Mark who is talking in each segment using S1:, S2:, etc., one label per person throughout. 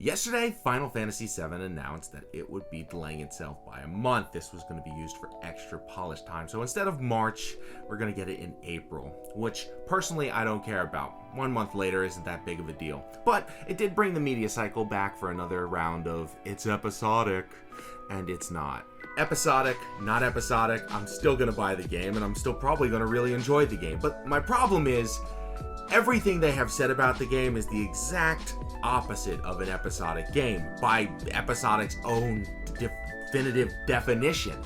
S1: Yesterday, Final Fantasy VII announced that it would be delaying itself by a month. This was going to be used for extra polish time. So instead of March, we're going to get it in April, which personally I don't care about. 1 month later isn't that big of a deal. But it did bring the media cycle back for another round of it's episodic, and it's not. Episodic, not episodic, I'm still going to buy the game, and I'm still probably going to really enjoy the game. But my problem is, everything they have said about the game is the exact opposite of an episodic game, by Episodic's own definitive definition.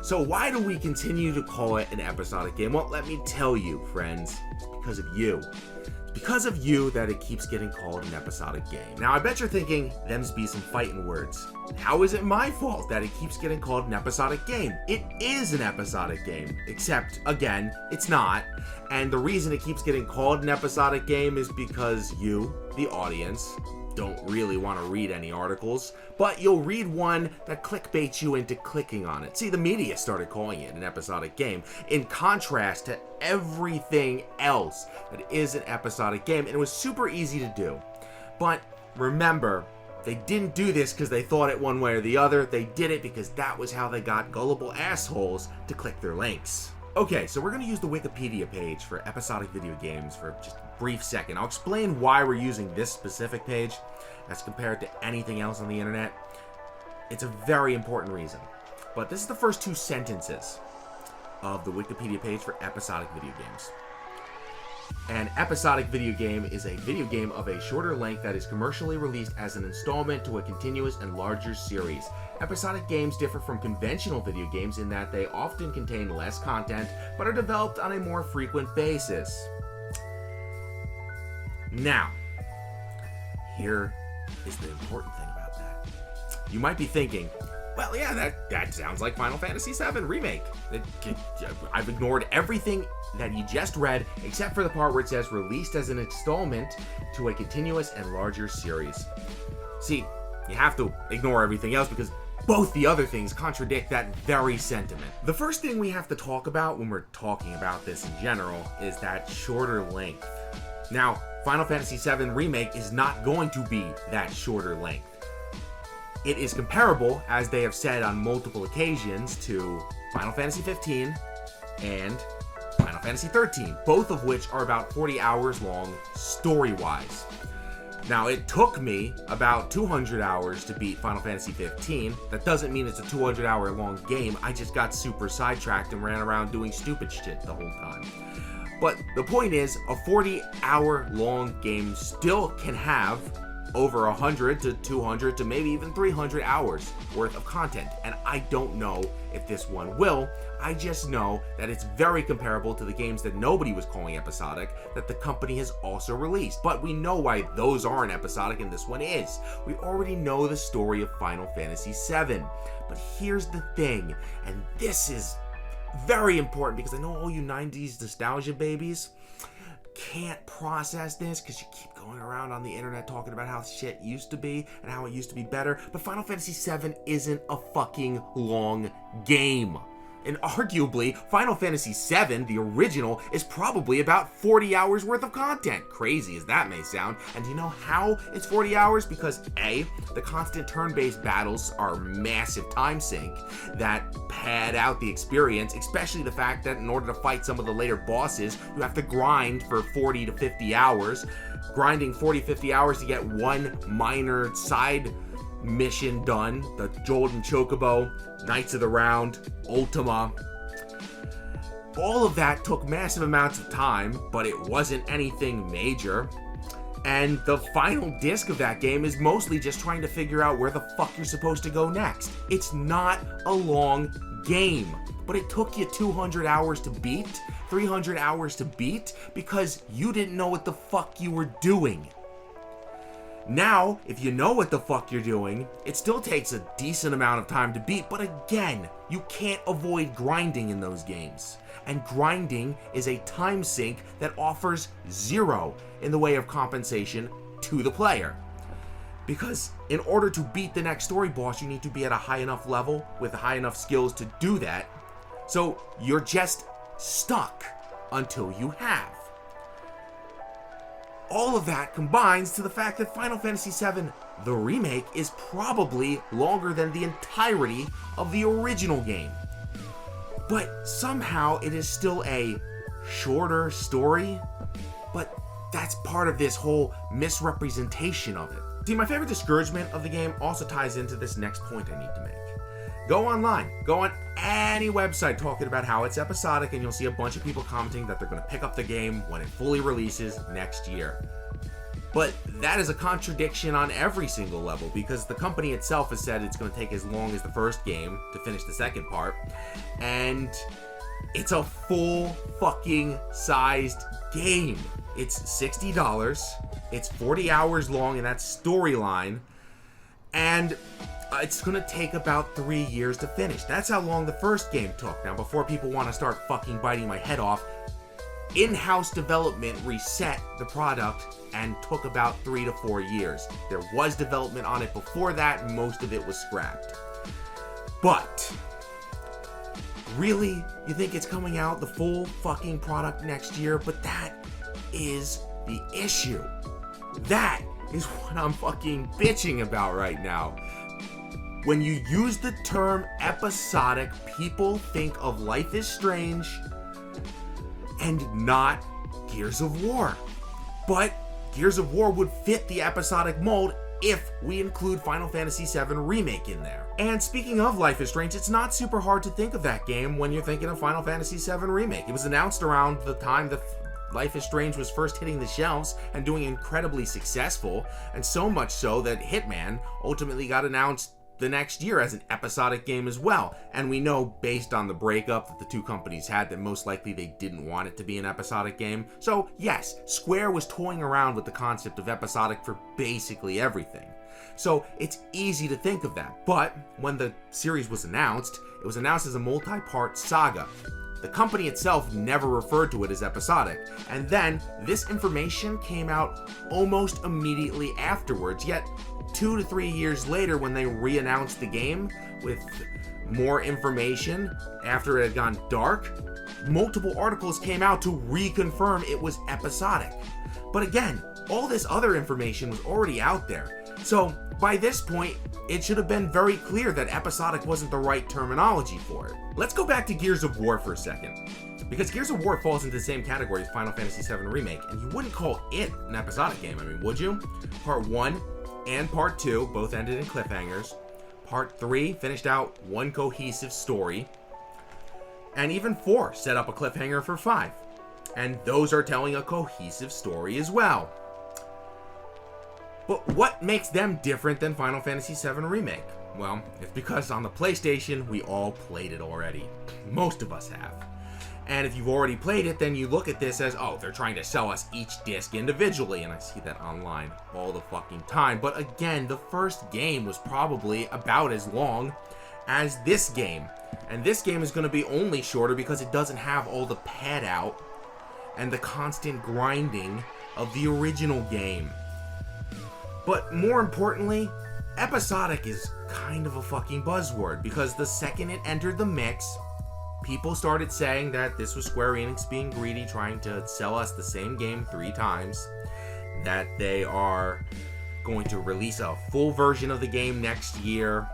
S1: So why do we continue to call it an episodic game? Well, let me tell you, friends, it's because of you. It's because of you that it keeps getting called an episodic game. Now, I bet you're thinking, them's be some fighting words. How is it my fault that it keeps getting called an episodic game? It is an episodic game, except, again, it's not. And the reason it keeps getting called an episodic game is because you, the audience, don't really want to read any articles, but you'll read one that clickbaits you into clicking on it. See, the media started calling it an episodic game, in contrast to everything else that is an episodic game, and it was super easy to do. But remember, they didn't do this because they thought it one way or the other. They did it because that was how they got gullible assholes to click their links. Okay, so we're going to use the Wikipedia page for episodic video games for just a brief second. I'll explain why we're using this specific page as compared to anything else on the internet. It's a very important reason. But this is the first 2 sentences of the Wikipedia page for episodic video games. An episodic video game is a video game of a shorter length that is commercially released as an installment to a continuous and larger series. Episodic games differ from conventional video games in that they often contain less content, but are developed on a more frequent basis. Now, here is the important thing about that. You might be thinking, well, yeah, that sounds like Final Fantasy VII Remake. I've ignored everything that you just read, except for the part where it says released as an installment to a continuous and larger series. See, you have to ignore everything else because both the other things contradict that very sentiment. The first thing we have to talk about when we're talking about this in general is that shorter length. Now, Final Fantasy VII Remake is not going to be that shorter length. It is comparable, as they have said on multiple occasions, to Final Fantasy 15 and Final Fantasy 13, both of which are about 40 hours long story-wise. Now, it took me about 200 hours to beat Final Fantasy 15. That doesn't mean it's a 200-hour long game. I just got super sidetracked and ran around doing stupid shit the whole time. But the point is, a 40-hour long game still can have over 100 to 200 to maybe even 300 hours worth of content. And I don't know if this one will. I just know that it's very comparable to the games that nobody was calling episodic that the company has also released. But we know why those aren't episodic and this one is. We already know the story of Final Fantasy VII. But here's the thing, and this is very important because I know all you 90s nostalgia babies can't process this because you keep going around on the internet talking about how shit used to be and how it used to be better, but Final Fantasy VII isn't a fucking long game. And arguably, Final Fantasy VII, the original, is probably about 40 hours worth of content. Crazy as that may sound. And do you know how it's 40 hours? Because A, the constant turn-based battles are massive time sink that pad out the experience, especially the fact that in order to fight some of the later bosses, you have to grind for 40 to 50 hours. Grinding 40, 50 hours to get one minor side mission done, the Golden Chocobo, Knights of the Round, Ultima. All of that took massive amounts of time, but it wasn't anything major. And the final disc of that game is mostly just trying to figure out where the fuck you're supposed to go next. It's not a long game, but it took you 200 hours to beat, 300 hours to beat, because you didn't know what the fuck you were doing. Now, if you know what the fuck you're doing, it still takes a decent amount of time to beat, but again, you can't avoid grinding in those games. And grinding is a time sink that offers zero in the way of compensation to the player. Because in order to beat the next story boss, you need to be at a high enough level with high enough skills to do that. So you're just stuck until you have. all of that combines to the fact that Final Fantasy VII, the remake, is probably longer than the entirety of the original game. But somehow it is still a shorter story, but that's part of this whole misrepresentation of it. See, my favorite discouragement of the game also ties into this next point I need to make. Go online, go on any website talking about how it's episodic, and you'll see a bunch of people commenting that they're going to pick up the game when it fully releases next year. But that is a contradiction on every single level, because the company itself has said it's going to take as long as the first game to finish the second part, and it's a full fucking sized game. It's $60, it's 40 hours long in that storyline, and it's going to take about 3 years to finish. That's how long the first game took. Now, before people want to start fucking biting my head off, in-house development reset the product and took about 3 to 4 years. There was development on it before that, and most of it was scrapped. But really, you think it's coming out, the full fucking product next year? But that is the issue. That is what I'm fucking bitching about right now. When you use the term episodic, people think of Life is Strange and not Gears of War. But Gears of War would fit the episodic mold if we include Final Fantasy VII Remake in there. And speaking of Life is Strange, it's not super hard to think of that game when you're thinking of Final Fantasy VII Remake. It was announced around the time that Life is Strange was first hitting the shelves and doing incredibly successful, and so much so that Hitman ultimately got announced the next year as an episodic game as well. And we know, based on the breakup that the two companies had, that most likely they didn't want it to be an episodic game. So yes, Square was toying around with the concept of episodic for basically everything. So it's easy to think of that. But when the series was announced, it was announced as a multi-part saga. The company itself never referred to it as episodic, and then this information came out almost immediately afterwards, yet 2 to 3 years later, when they re-announced the game with more information after it had gone dark, multiple articles came out to reconfirm it was episodic. But again, all this other information was already out there. So by this point, it should have been very clear that episodic wasn't the right terminology for it. Let's go back to Gears of War for a second, because Gears of War falls into the same category as Final Fantasy VII Remake, and you wouldn't call it an episodic game, I mean, would you? Part 1 and Part 2 both ended in cliffhangers. Part 3 finished out one cohesive story, and even 4 set up a cliffhanger for 5. And those are telling a cohesive story as well. But what makes them different than Final Fantasy VII Remake? Well, it's because on the PlayStation, we all played it already. Most of us have. And if you've already played it, then you look at this as, oh, they're trying to sell us each disc individually. And I see that online all the fucking time. But again, the first game was probably about as long as this game. And this game is going to be only shorter because it doesn't have all the pad out and the constant grinding of the original game. But more importantly, episodic is kind of a fucking buzzword, because the second it entered the mix, people started saying that this was Square Enix being greedy, trying to sell us the same game 3 times, that they are going to release a full version of the game next year.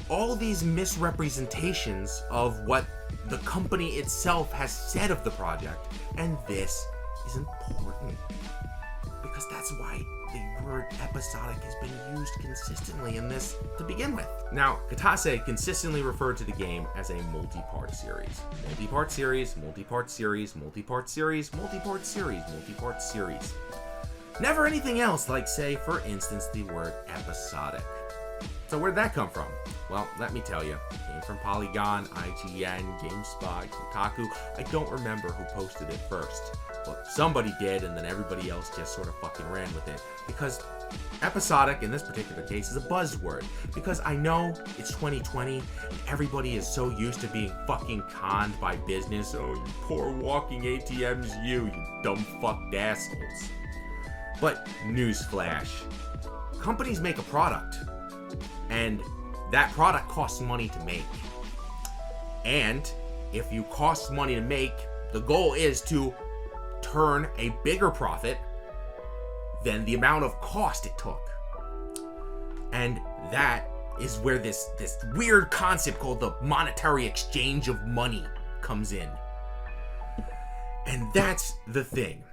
S1: All these misrepresentations of what the company itself has said of the project. And this is important, because that's why the word episodic has been used consistently in this to begin with. Now, Katase consistently referred to the game as a multi-part series. Multi-part series, multi-part series, multi-part series, multi-part series, multi-part series. Never anything else like, say, for instance, the word episodic. So where'd that come from? Well, let me tell you. It came from Polygon, IGN, GameSpot, Kotaku. I don't remember who posted it first. But somebody did, and then everybody else just sort of fucking ran with it. Because episodic, in this particular case, is a buzzword. Because I know it's 2020, and everybody is so used to being fucking conned by business. Oh, you poor walking ATMs, you dumb fucked assholes. But newsflash. Companies make a product, and that product costs money to make. And if you cost money to make, the goal is to turn a bigger profit than the amount of cost it took. And that is where this weird concept called the monetary exchange of money comes in. And that's the thing.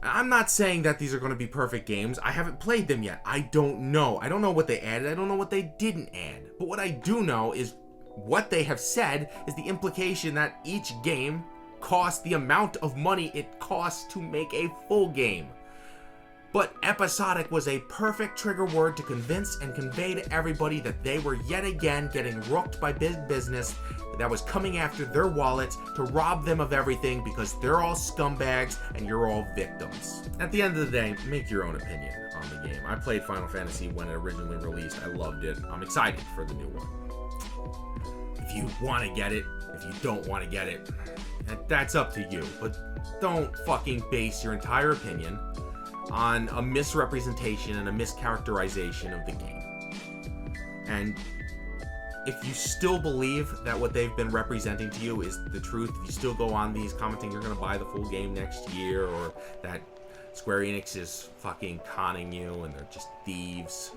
S1: I'm not saying that these are going to be perfect games. I haven't played them yet. I don't know. I don't know what they added. I don't know what they didn't add. But what I do know is what they have said is the implication that each game costs the amount of money it costs to make a full game. But episodic was a perfect trigger word to convince and convey to everybody that they were yet again getting rooked by big business that was coming after their wallets to rob them of everything because they're all scumbags and you're all victims. At the end of the day, make your own opinion on the game. I played Final Fantasy when it originally released. I loved it. I'm excited for the new one. If you want to get it, if you don't want to get it, that's up to you. But don't fucking base your entire opinion on a misrepresentation and a mischaracterization of the game. And if you still believe that what they've been representing to you is the truth, if you still go on these commenting you're going to buy the full game next year, or that Square Enix is fucking conning you and they're just thieves,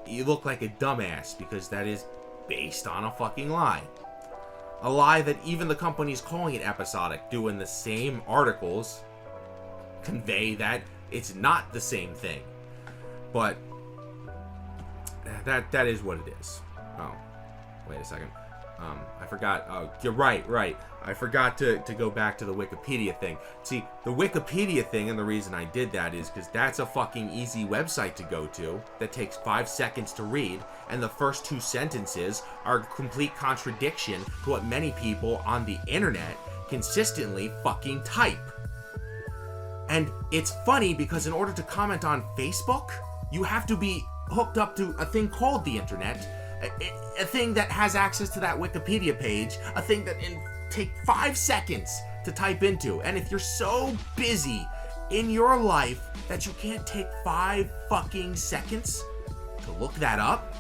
S1: you look like a dumbass, because that is based on a fucking lie. A lie that even the companies calling it episodic do in the same articles convey that it's not the same thing. But that is what it is. Oh, wait a second. I forgot. Oh, you're right. I forgot to go back to the Wikipedia thing. See, the Wikipedia thing, and the reason I did that is because that's a fucking easy website to go to that takes 5 seconds to read, and the first 2 sentences are a complete contradiction to what many people on the internet consistently fucking type. And it's funny because in order to comment on Facebook, you have to be hooked up to a thing called the internet, a thing that has access to that Wikipedia page, a thing that take 5 seconds to type into. And if you're so busy in your life that you can't take 5 fucking seconds to look that up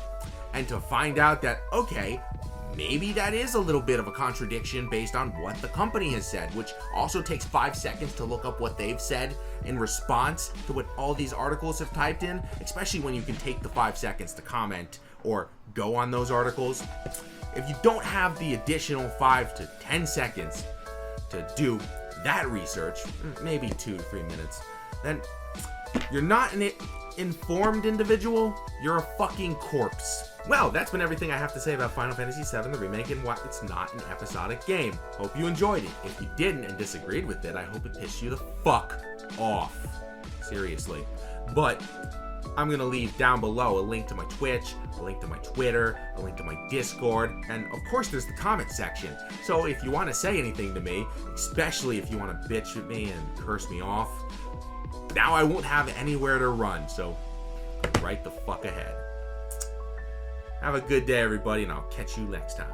S1: and to find out that, okay, maybe that is a little bit of a contradiction based on what the company has said, which also takes 5 seconds to look up what they've said in response to what all these articles have typed in, especially when you can take the 5 seconds to comment or go on those articles. If you don't have the additional 5 to 10 seconds to do that research, maybe 2 to 3 minutes, then you're not an informed individual, you're a fucking corpse. Well, that's been everything I have to say about Final Fantasy VII, the remake, and why it's not an episodic game. Hope you enjoyed it. If you didn't and disagreed with it, I hope it pissed you the fuck off. Seriously. But I'm going to leave down below a link to my Twitch, a link to my Twitter, a link to my Discord, and of course there's the comment section. So if you want to say anything to me, especially if you want to bitch at me and curse me off, now I won't have anywhere to run, so right the fuck ahead. Have a good day, everybody, and I'll catch you next time.